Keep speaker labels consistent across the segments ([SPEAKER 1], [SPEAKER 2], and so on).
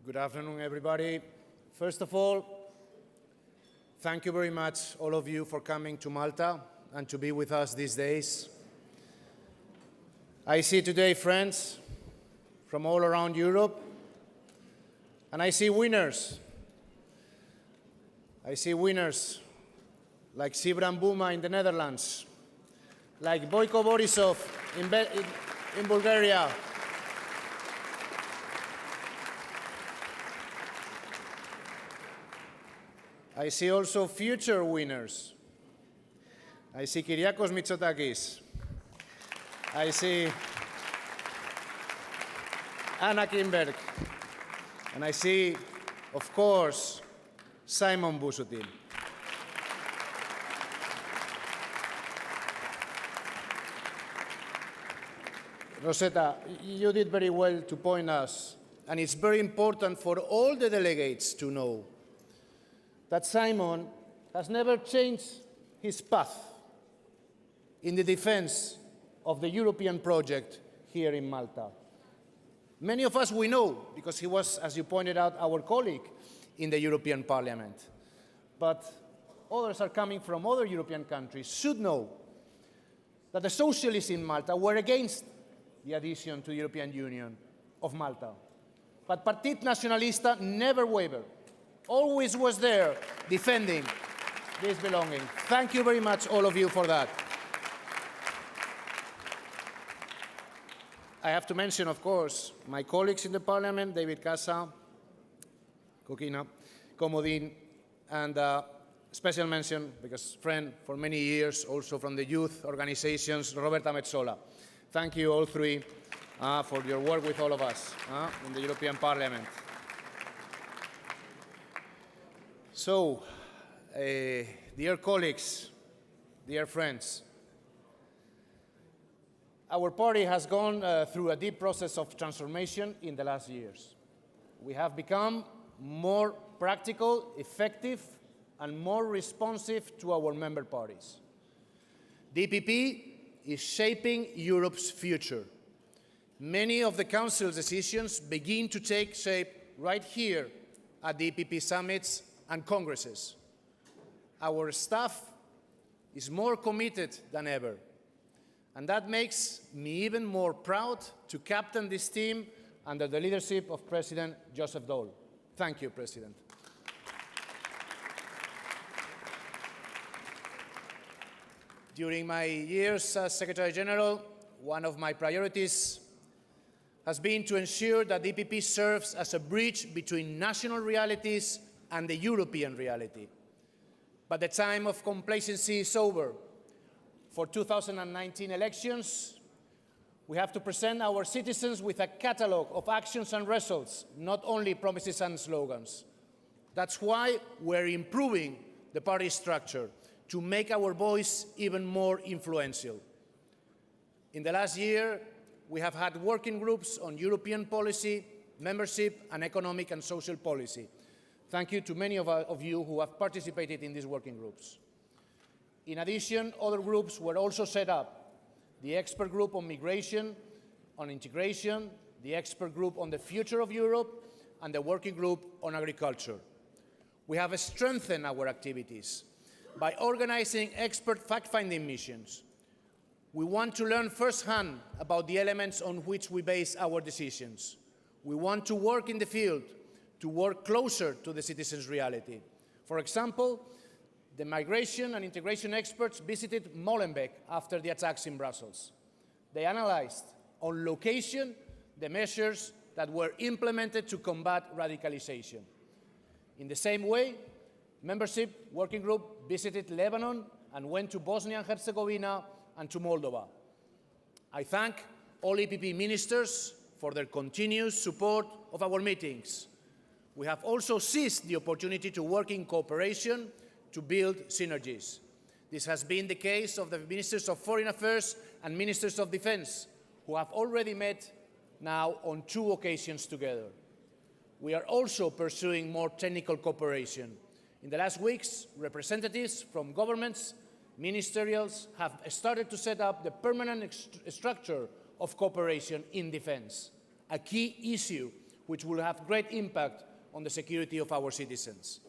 [SPEAKER 1] Good afternoon, everybody. First of all, thank you very much, all of you, for coming to Malta and to be with us these days. I see today friends from all around Europe, and I see winners. I see winners like Sibran Buma in the Netherlands, like Boyko Borisov in Bulgaria, I see also future winners. I see Kyriakos Mitsotakis. I see Anna Kimberg. And I see, of course, Simon Busuttil. Rosetta, you did very well to point us, and it's very important for all the delegates to know that Simon has never changed his path in the defense of the European project here in Malta. Many of us we know, because he was, as you pointed out, our colleague in the European Parliament. But others are coming from other European countries should know that the socialists in Malta were against the adhesion to the European Union of Malta. But Partit Nacionalista never wavered, always was there defending this belonging. Thank you very much, all of you, for that. I have to mention, of course, my colleagues in the Parliament, David Casa, Kokina, Komodin, and special mention, because friend for many years, also from the youth organizations, Roberta Metsola. Thank you, all three, for your work with all of us in the European Parliament. So, dear colleagues, dear friends, our party has gone through a deep process of transformation in the last years. We have become more practical, effective, and more responsive to our member parties. The EPP is shaping Europe's future. Many of the Council's decisions begin to take shape right here at the EPP summits and congresses. Our staff is more committed than ever, and that makes me even more proud to captain this team under the leadership of President Joseph Daul. Thank you, President. During my years as Secretary General, one of my priorities has been to ensure that the EPP serves as a bridge between national realities and the European reality. But the time of complacency is over. For 2019 elections, we have to present our citizens with a catalogue of actions and results, not only promises and slogans. That's why we're improving the party structure, to make our voice even more influential. In the last year, we have had working groups on European policy, membership, and economic and social policy. Thank you to many of you who have participated in these working groups. In addition, other groups were also set up. The expert group on migration, on integration, the expert group on the future of Europe, and the working group on agriculture. We have strengthened our activities by organizing expert fact-finding missions. We want to learn firsthand about the elements on which we base our decisions. We want to work in the field, to work closer to the citizens' reality. For example, the migration and integration experts visited Molenbeek after the attacks in Brussels. They analyzed on location the measures that were implemented to combat radicalization. In the same way, membership working group visited Lebanon and went to Bosnia and Herzegovina and to Moldova. I thank all EPP ministers for their continuous support of our meetings. We have also seized the opportunity to work in cooperation to build synergies. This has been the case of the Ministers of Foreign Affairs and Ministers of Defense, who have already met now on 2 occasions together. We are also pursuing more technical cooperation. In the last weeks, representatives from governments, ministerials have started to set up the permanent structure of cooperation in defense, a key issue which will have great impact on the security of our citizens.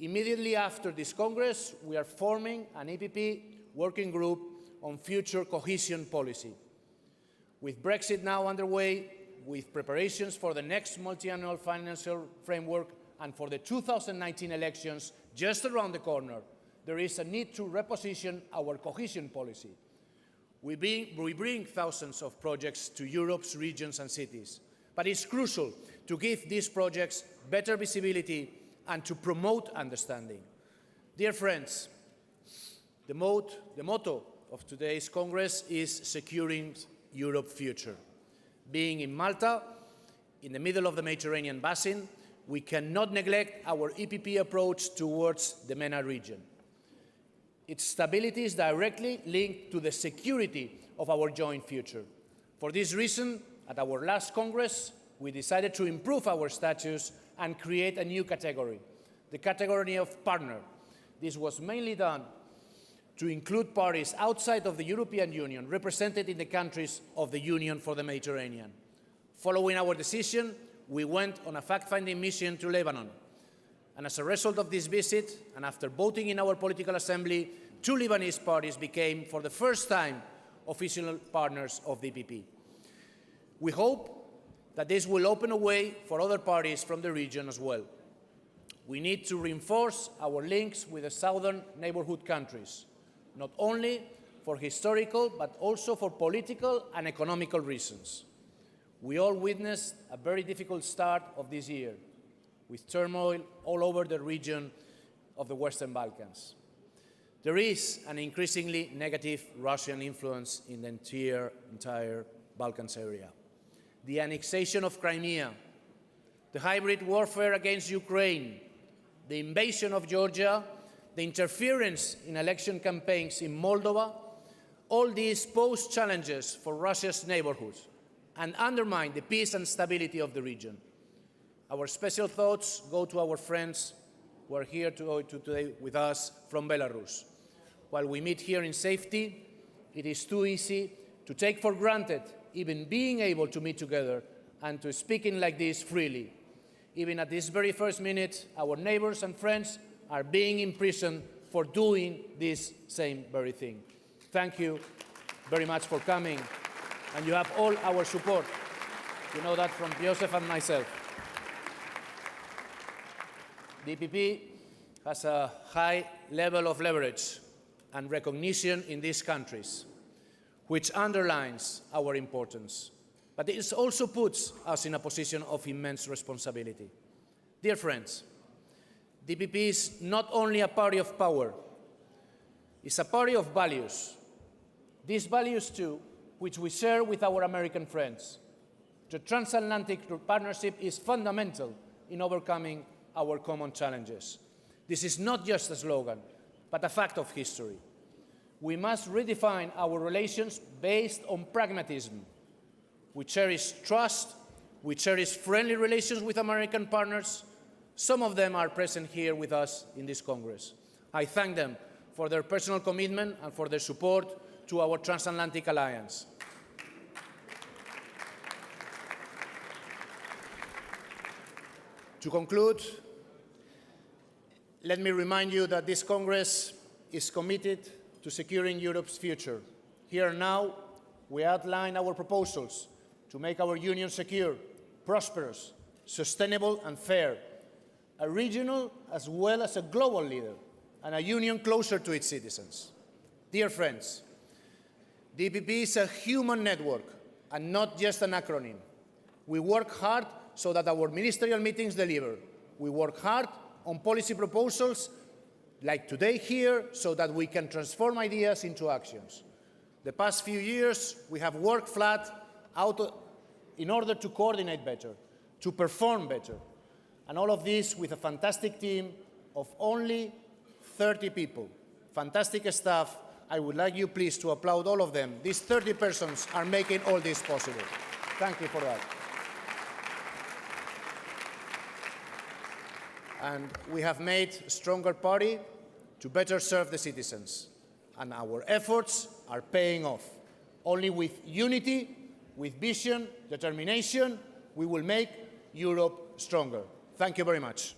[SPEAKER 1] Immediately after this Congress, we are forming an EPP working group on future cohesion policy. With Brexit now underway, with preparations for the next multi-annual financial framework and for the 2019 elections just around the corner, there is a need to reposition our cohesion policy. We bring thousands of projects to Europe's regions and cities, but it's crucial to give these projects better visibility and to promote understanding. Dear friends, the motto of today's Congress is securing Europe's future. Being in Malta, in the middle of the Mediterranean basin, we cannot neglect our EPP approach towards the MENA region. Its stability is directly linked to the security of our joint future. For this reason, at our last Congress, we decided to improve our status and create a new category, the category of partner. This was mainly done to include parties outside of the European Union represented in the countries of the Union for the Mediterranean. Following our decision, we went on a fact-finding mission to Lebanon. And as a result of this visit, and after voting in our political assembly, 2 Lebanese parties became, for the first time, official partners of the EPP. We hope that this will open a way for other parties from the region as well. We need to reinforce our links with the southern neighborhood countries, not only for historical, but also for political and economical reasons. We all witnessed a very difficult start of this year, with turmoil all over the region of the Western Balkans. There is an increasingly negative Russian influence in the entire Balkans area. The annexation of Crimea, the hybrid warfare against Ukraine, the invasion of Georgia, the interference in election campaigns in Moldova, all these pose challenges for Russia's neighborhoods and undermine the peace and stability of the region. Our special thoughts go to our friends who are here today with us from Belarus. While we meet here in safety, it is too easy to take for granted even being able to meet together and to speaking like this freely. Even at this very first minute, our neighbors and friends are being imprisoned for doing this same very thing. Thank you very much for coming, and you have all our support. You know that from Joseph and myself. The EPP has a high level of leverage and recognition in these countries, which underlines our importance. But it also puts us in a position of immense responsibility. Dear friends, the EPP is not only a party of power, it's a party of values. These values, too, which we share with our American friends. The transatlantic partnership is fundamental in overcoming our common challenges. This is not just a slogan, but a fact of history. We must redefine our relations based on pragmatism. We cherish trust, we cherish friendly relations with American partners. Some of them are present here with us in this Congress. I thank them for their personal commitment and for their support to our transatlantic alliance. To conclude, let me remind you that this Congress is committed to securing Europe's future. Here now, we outline our proposals to make our union secure, prosperous, sustainable and fair, a regional as well as a global leader, and a union closer to its citizens. Dear friends, the EPP is a human network and not just an acronym. We work hard so that our ministerial meetings deliver. We work hard on policy proposals like today here so that we can transform ideas into actions. The past few years, we have worked flat out in order to coordinate better, to perform better, and all of this with a fantastic team of only 30 people. Fantastic staff. I would like you please to applaud all of them. These 30 persons are making all this possible. Thank you for that. And we have made a stronger party to better serve the citizens. And our efforts are paying off. Only with unity, with vision, determination, we will make Europe stronger. Thank you very much.